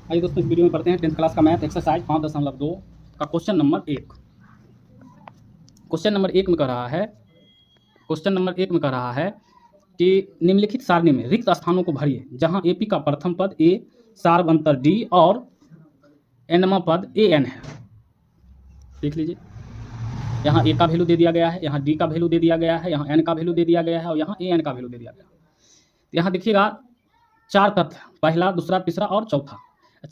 आइए दोस्तों, इस वीडियो में पढ़ते हैं 10th क्लास का मैथ एक्सरसाइज 5.2 का क्वेश्चन नंबर 1। क्वेश्चन नंबर एक में कह रहा है कि निम्नलिखित सारणी में रिक्त स्थानों को भरिए जहां एपी का प्रथम पद ए, सार्वंतर डी और एनवा पद ए एन है। देख लीजिए, यहाँ ए का वैल्यू दे दिया गया है, यहाँ डी का वैल्यू दे दिया गया है, यहाँ एन का वैल्यू दे दिया गया है और यहाँ ए एन का वैल्यू दे दिया गया है। यहाँ देखिएगा 4 तथ्य, पहला, दूसरा, तीसरा और चौथा।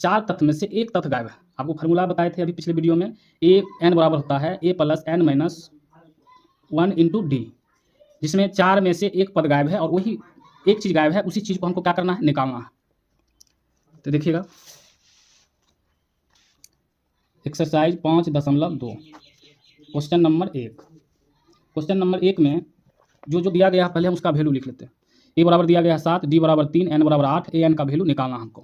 4 तथ्य में से एक तथ्य गायब है। आपको फार्मूला बताए थे अभी पिछले वीडियो में, ए एन बराबर होता है A plus N minus 1 into D, जिसमें 4 में से एक पद गायब है और वही एक चीज़ गायब है, उसी चीज़ को हमको क्या करना है, निकालना है। तो देखिएगा exercise 5.2 question number 1। Question number 1 में जो दिया गया है पहले हम उसका वैल्यू लिख लेते हैं। ए बराबर दिया गया है 7, डी बराबर 3, एन बराबर 8, ए एन का वैल्यू निकालना हमको।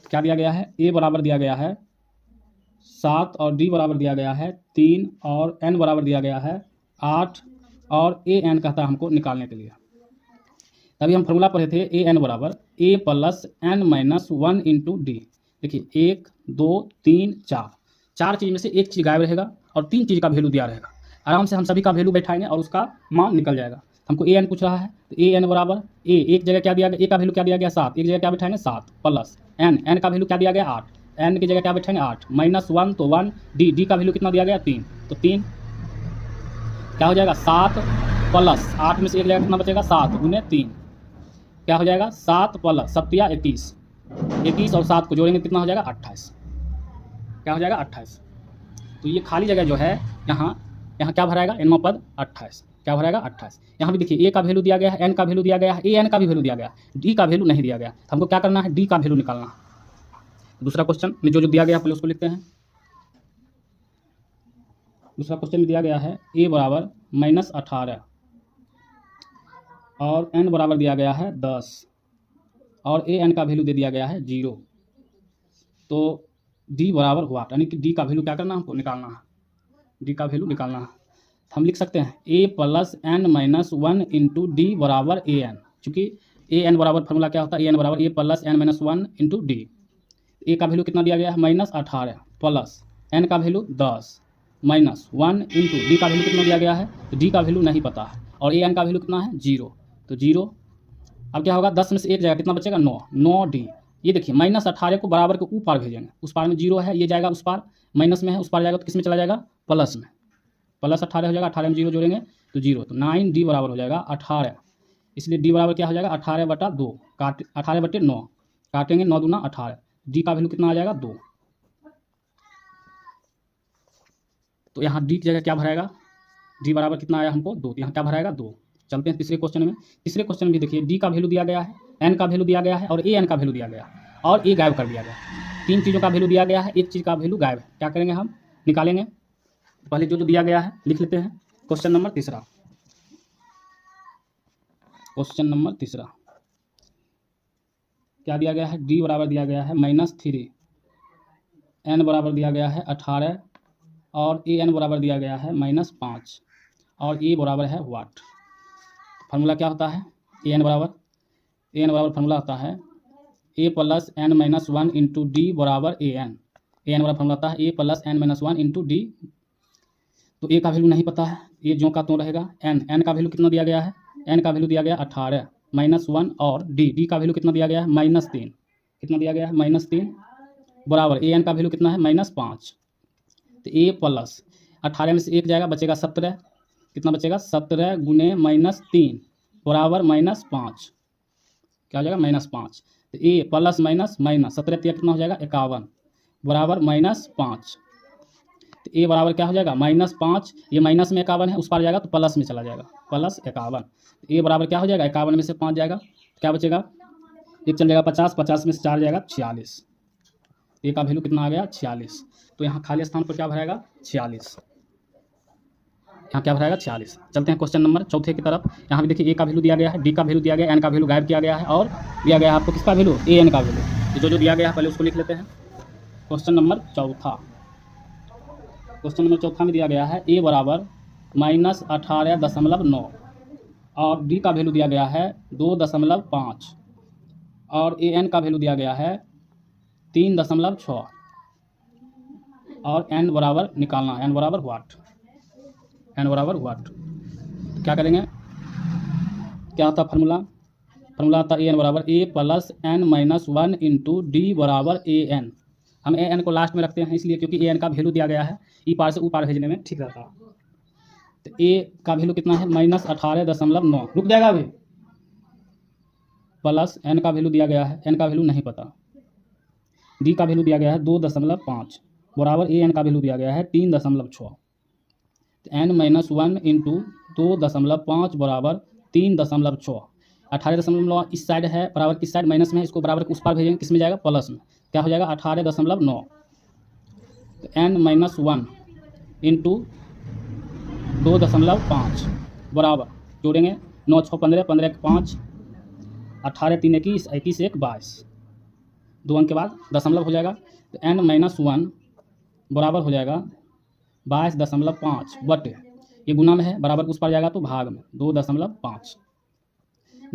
क्या दिया गया है, ए बराबर दिया गया है 7 और डी बराबर दिया गया है 3 और एन बराबर दिया गया है 8 और ए एन कहता है हमको निकालने के लिए। तभी हम फॉर्मूला पढ़े थे ए एन बराबर A plus N minus 1 into D. देखिए 1 2 3 4 चीज़ में से एक चीज़ गायब रहेगा और 3 चीज़ का वैल्यू दिया रहेगा। आराम से हम सभी का वैल्यू बैठाएंगे और उसका मान निकल जाएगा। हमको ए एन पूछ रहा है तो ए एन बराबर ए, एक जगह क्या दिया गया, ए का वैल्यू क्या दिया गया 7, एक जगह क्या बैठाएंगे 7 प्लस एन का वैल्यू क्या दिया गया 8, एन की जगह क्या बैठाएंगे 8 माइनस 1 तो 1, डी का वैल्यू कितना दिया गया 3, तो 3 क्या हो जाएगा 7 प्लस 8 में से एक जगह कितना बचेगा 7 गुने 3, क्या हो जाएगा 7 प्लस 7 या 21 और 7 को जोड़ेंगे कितना हो जाएगा 28। क्या हो जाएगा 28। तो ये खाली जगह जो है यहाँ क्या भराएगा, एनवा पद 28। क्या भराएगा 28। यहाँ भी देखिए ए का वैल्यू दिया गया है, एन का वैल्यू दिया गया है, ए एन का भी वैल्यू दिया गया है, डी का वैल्यू नहीं दिया गया। तो हमको क्या करना है, डी का वैल्यू निकालना है। दूसरा क्वेश्चन में जो दिया गया है पहले उसको लिखते हैं। दूसरा क्वेश्चन में दिया गया है ए बराबर -18 और एन बराबर दिया गया है 10 और ए एन का वैल्यू दे दिया गया है 0। तो डी बराबर हुआ, यानी कि डी का वैल्यू क्या करना है, हमको निकालना है। डी का वैल्यू निकालना है। हम लिख सकते हैं A plus N minus 1 into D बराबर ए एन। चूँकि ए एन बराबर फॉर्मूला क्या होता है, ए एन बराबर A plus N minus 1 into D. A का वैल्यू कितना दिया गया है -18 प्लस एन का वैल्यू 10 माइनस 1 इंटू डी का वैल्यू कितना दिया गया है, तो डी का वैल्यू नहीं पता है और ए एन का वैल्यू कितना है 0। तो 0 अब क्या होगा, 10 में से एक जगह कितना बचेगा 9 डी। ये देखिए -18 को बराबर के ऊपर भेजेंगे, उस पार में 0 है, ये जाएगा उस पार, माइनस में है उस पार जाएगा तो किस में चला जाएगा, प्लस में, प्लस 18 हो जाएगा। 18 में 0 जोड़ेंगे तो 0, तो 9 डी बराबर हो जाएगा 18। इसलिए डी बराबर क्या हो जाएगा 18/2, 18/9 काटेंगे, 9 दूना 18, डी का वैल्यू कितना आ जाएगा 2। तो यहाँ डी की जगह क्या भराएगा, डी बराबर कितना आया हमको 2, तो यहाँ क्या भराएगा 2। चलते हैं तीसरे क्वेश्चन में। तीसरे क्वेश्चन में भी देखिए डी का वैल्यू दिया गया है, एन का वैल्यू दिया गया है और ए एन का वैल्यू दिया गया है और ए गायब कर दिया गया। 3 चीज़ों का वैल्यू दिया गया है, एक चीज़ का वैल्यू गायब है। क्या करेंगे, हम निकालेंगे। पहले जो दिया गया है लिख लेते हैं। क्वेश्चन नंबर तीसरा, क्या दिया गया है, डी बराबर दिया गया है -3, एन बराबर दिया गया है 18 और ए एन बराबर दिया गया है -5 और ए बराबर है वाट। फार्मूला क्या होता है, ए एन बराबर फार्मूला होता है A plus N minus 1 into D बराबर ए एन। ए एन बराबर फार्मूला होता है A plus N minus 1 into D. तो ए का वैल्यू नहीं पता है, ये जो का तो रहेगा। एन का वैल्यू कितना दिया गया है, एन का वैल्यू दिया गया 18 -1 और डी का वैल्यू कितना दिया गया है -3। कितना दिया गया है -3 बराबर ए एन का वैल्यू कितना है -5। तो ए प्लस 18 में से एक जाएगा, बचेगा 17। कितना बचेगा 17 गुने -3 बराबर -5। क्या हो जाएगा -5। तो ए प्लस माइनस 17 कितना हो जाएगा 51 बराबर -5। तो ए बराबर क्या हो जाएगा -5, ये माइनस में 51 है, उस पार जाएगा तो प्लस में चला जाएगा, प्लस 51। तो ए बराबर क्या हो जाएगा 51 में से 5 जाएगा, क्या बचेगा, एक चल जाएगा 50, 50 में से 4 जाएगा 46। ए का वैल्यू कितना आ गया 46। तो यहाँ खाली स्थान पर क्या भराएगा 46, यहाँ क्या भराएगा 46। चलते हैं क्वेश्चन नंबर चौथे की तरफ। यहाँ भी देखिए ए का वैल्यू दिया गया है, डी का वैल्यू दिया गया है, एन का वैल्यू गायब किया गया है और दिया गया है आपको किसका वैल्यू, ए एन का वैल्यू। जो दिया गया है पहले उसको लिख लेते हैं। क्वेश्चन नंबर चौथा में दिया गया है ए बराबर -18.9 और डी का वैल्यू दिया गया है 2.5 और ए एन का वैल्यू दिया गया है 3.6 और n बराबर निकालना, n बराबर व्हाट, n बराबर व्हाट। क्या करेंगे, क्या होता फार्मूला, फार्मूला आता ए एन बराबर A plus N minus 1 into D बराबर ए एन। हम ए एन को लास्ट में रखते हैं इसलिए क्योंकि ए एन का वैल्यू दिया गया है, ई पार से ऊ पार भेजने में ठीक रहता है। तो ए का वैल्यू कितना है -18.9, रुक जाएगा अभी, प्लस एन का वैल्यू दिया गया है, एन का वैल्यू नहीं पता, डी का वैल्यू दिया गया है 2.5 बराबर ए एन का वैल्यू दिया गया है 3.6। एन माइनस 1 इंटू 2.5 बराबर 3.6। 18.9 इस साइड है, बराबर किस साइड माइनस में है, इसको बराबर उस पार भेजेंगे, किस में जाएगा प्लस में, क्या हो जाएगा 18.9। तो एन माइनस 1 इंटू 2.5 बराबर जोड़ेंगे 9 6 15, 15 1 5, 18 3 21, 21 1 22, 2 अंक के बाद दशमलव हो जाएगा। तो एन माइनस 1 बराबर हो जाएगा 22.5 बटे, ये गुना में है, बराबर उस पर जाएगा तो भाग में 2.5,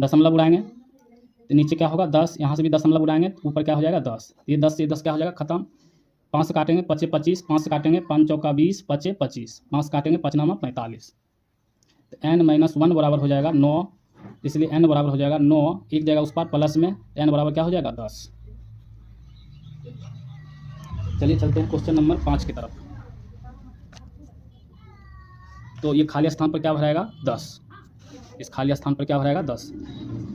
दशमलव उड़ाएंगे तो नीचे क्या होगा 10, यहाँ से भी दशमलव उड़ाएंगे ऊपर क्या हो जाएगा 10, ये 10 से 10 क्या हो जाएगा खत्म, 5 से काटेंगे 5 25, 5 से काटेंगे 5 चौका 20, 5 25, 5 से काटेंगे 5 9 45। तो एन माइनस 1 बराबर हो जाएगा 9, इसलिए एन बराबर हो जाएगा 9, एक जगह उस पर प्लस में, एन बराबर क्या हो जाएगा 10। चलिए चलते हैं क्वेश्चन नंबर 5 की तरफ। तो ये खाली स्थान पर क्या भराएगा 10, इस खाली स्थान पर क्या भराएगा 10।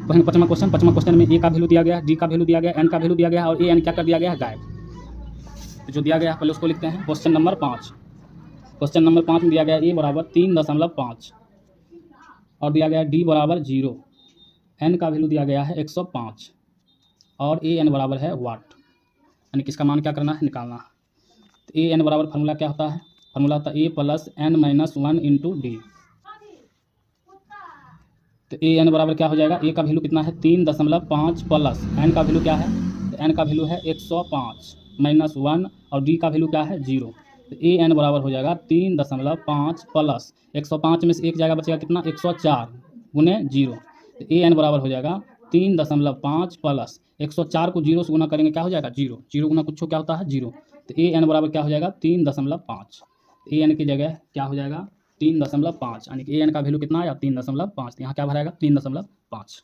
पढ़ेंगे पाँचवां क्वेश्चन में ए का वैल्यू दिया गया है, डी का वैल्यू दिया गया है, एन का वैल्यू दिया गया है और ए एन क्या कर दिया गया है गायब। तो जो दिया गया है पहले उसको लिखते हैं। क्वेश्चन नंबर 5, क्वेश्चन नंबर 5 में दिया गया ए बराबर 3.5 और दिया गया डी बराबर 0, एन का वैल्यू दिया गया है 105 और ए एन बराबर है वाट, यानी किसका मान क्या करना है निकालना। तो ए एन बराबर फार्मूला क्या होता है, फार्मूला होता है A plus N minus 1 into D. तो ए एन बराबर क्या हो जाएगा, ए का वैल्यू कितना है 3.5 प्लस एन का वैल्यू क्या है, तो एन का वैल्यू है 105 माइनस 1 और डी का वैल्यू क्या है 0। तो ए एन बराबर हो जाएगा 3.5 प्लस 105 में से एक जाएगा बचेगा कितना 104 गुने 0। तो ए एन बराबर हो जाएगा 3.5 प्लस 104 को 0 से गुना करेंगे क्या हो जाएगा 0, 0 गुना कुछ क्या होता है 0। तो ए एन बराबर क्या हो जाएगा 3.5, ए एन की जगह क्या हो जाएगा 3.5, यानी कि ए एन का वैल्यू कितना आया 3.5, यहाँ क्या भराएगा 3.5।